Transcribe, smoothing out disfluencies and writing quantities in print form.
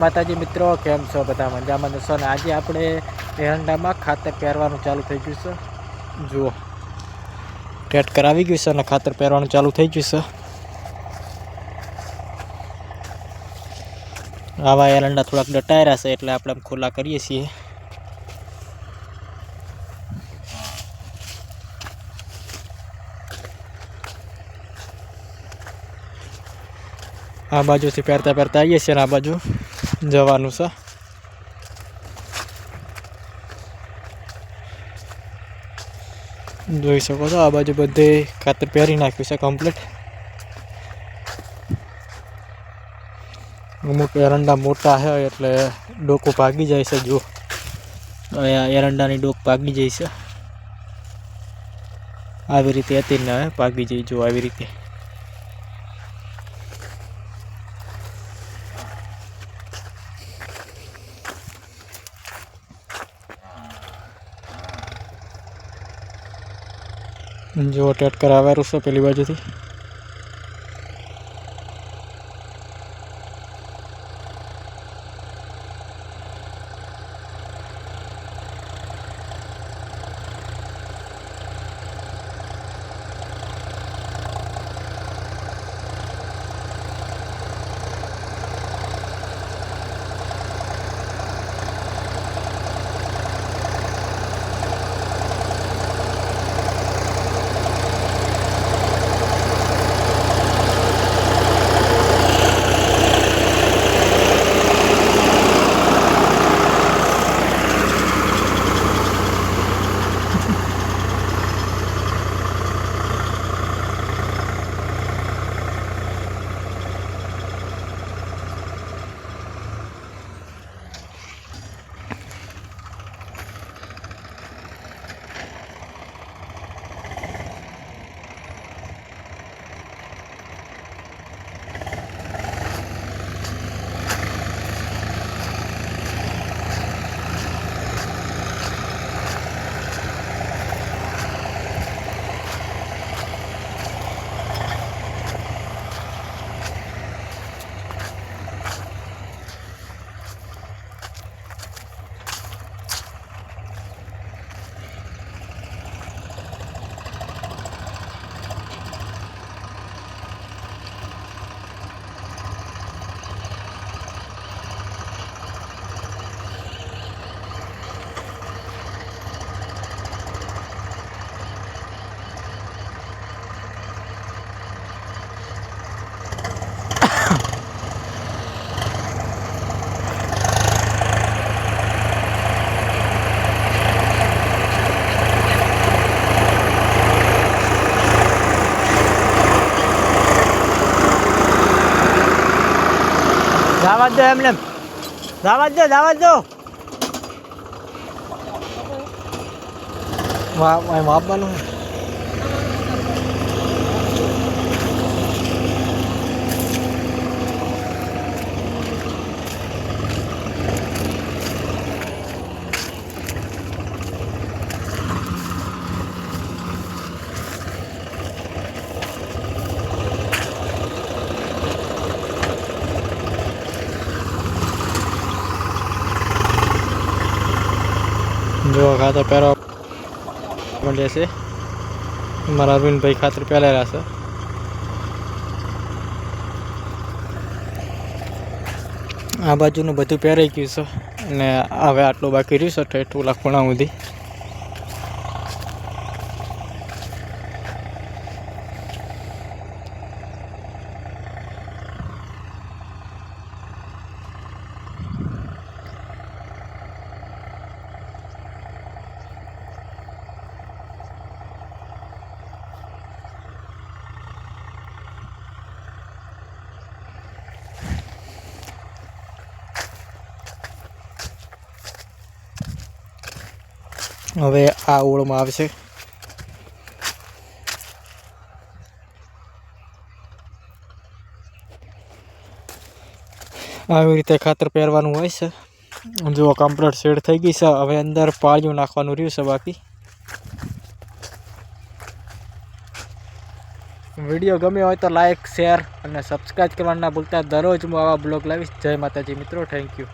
માતાજી મિત્રો, કેમ છો? બધા મજામાં જશો ને? આજે આપણે એરંડામાં ખાતર પહેરવાનું ચાલુ થઈ ગયું છે. જુઓ, ટેટ કરાવી ગયું છે અને ખાતર પહેરવાનું ચાલુ થઈ ગયું છે. આવા એરંડા થોડાક ડટાયરા છે એટલે આપણે ખુલ્લા કરીએ છીએ. આ બાજુથી પહેરતા પહેરતા આવીએ છીએ અને આ બાજુ જવાનું છે. જોઈ શકો છો, આ બાજુ બધે ખાતર પહેરી નાખ્યું છે કમ્પ્લીટ. અમુક એરંડા મોટા છે એટલે ડોકું ભાગી જાય છે. જુઓ, એરંડાની ડોક ભાગી જાય છે. આવી રીતે હતી ને ભાગી જાય. જો આવી રીતે જો ટેટ કરાવેલું છે પેલી બાજુથી. દાવા દો એમને, દાવા દો, દાવા દો. આપવાનું જો ખાતર પહેરવા માંડે છે. મારા અરવિંદભાઈ ખાતર પહેરેલા છે. આ બાજુનું બધું પહેરાઈ ગયું છે અને હવે આટલું બાકી રહ્યું છે ઠેઠું લખણા સુધી. હવે આ ઓળમાં આવશે. આવી રીતે ખાતર પહેરવાનું હોય છે. જો કમ્પ્લીટ શેડ થઈ ગઈ છે. હવે અંદર પાળિયું નાખવાનું રહ્યું છે બાકી. વિડીયો ગમ્યો હોય તો લાઇક શેર અને સબસ્ક્રાઈબ કરવાનું ના ભૂલતા. દરરોજ હું આવા બ્લોગ લાવીશ. જય માતાજી મિત્રો, થેન્ક યુ.